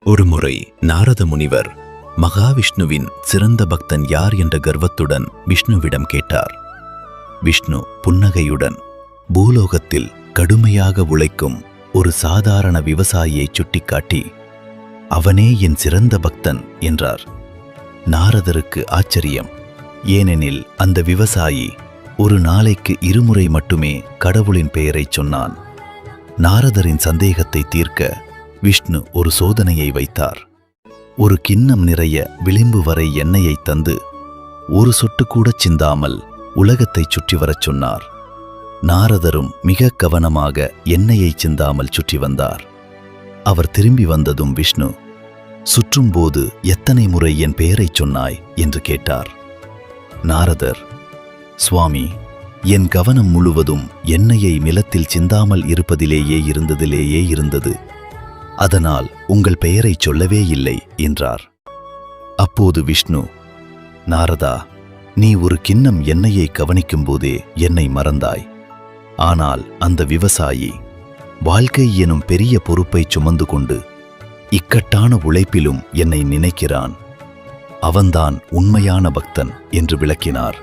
ஒருமுறை நாரத முனிவர் மகாவிஷ்ணுவின் சிறந்த பக்தன் யார் என்ற கர்வத்துடன் விஷ்ணுவிடம் கேட்டார். விஷ்ணு புன்னகையுடன் பூலோகத்தில் கடுமையாக உழைக்கும் ஒரு சாதாரண விவசாயியை சுட்டிக்காட்டி, அவனே என் சிறந்த பக்தன் என்றார். நாரதருக்கு ஆச்சரியம். ஏனெனில் அந்த விவசாயி ஒரு நாளைக்கு 2 முறை மட்டுமே கடவுளின் பெயரைச் சொன்னான். நாரதரின் சந்தேகத்தை தீர்க்க விஷ்ணு ஒரு சோதனையை வைத்தார். ஒரு கிண்ணம் நிறைய விளிம்பு வரை எண்ணெயை தந்து ஒரு சொட்டு கூட சிந்தாமல் உலகத்தைச் சுற்றி வரச் சொன்னார். நாரதரும் மிக கவனமாக எண்ணெயை சிந்தாமல் சுற்றி வந்தார். அவர் திரும்பி வந்ததும் விஷ்ணு, சுற்றும்போது எத்தனை முறை என் பெயரைச் சொன்னாய் என்று கேட்டார். நாரதர், சுவாமி, என் கவனம் முழுவதும் எண்ணெயை நிலத்தில் சிந்தாமல் இருப்பதிலேயே இருந்தது. அதனால் உங்கள் பெயரைச் சொல்லவே இல்லை என்றார். அப்போது விஷ்ணு, நாரதா, நீ ஒரு கிண்ணம் எண்ணெயை கவனிக்கும்போதே என்னை மறந்தாய். ஆனால் அந்த விவசாயி வாழ்க்கை எனும் பெரிய பொறுப்பைச் சுமந்து கொண்டு இக்கட்டான உழைப்பிலும் என்னை நினைக்கிறான். அவன்தான் உண்மையான பக்தன் என்று விளக்கினார்.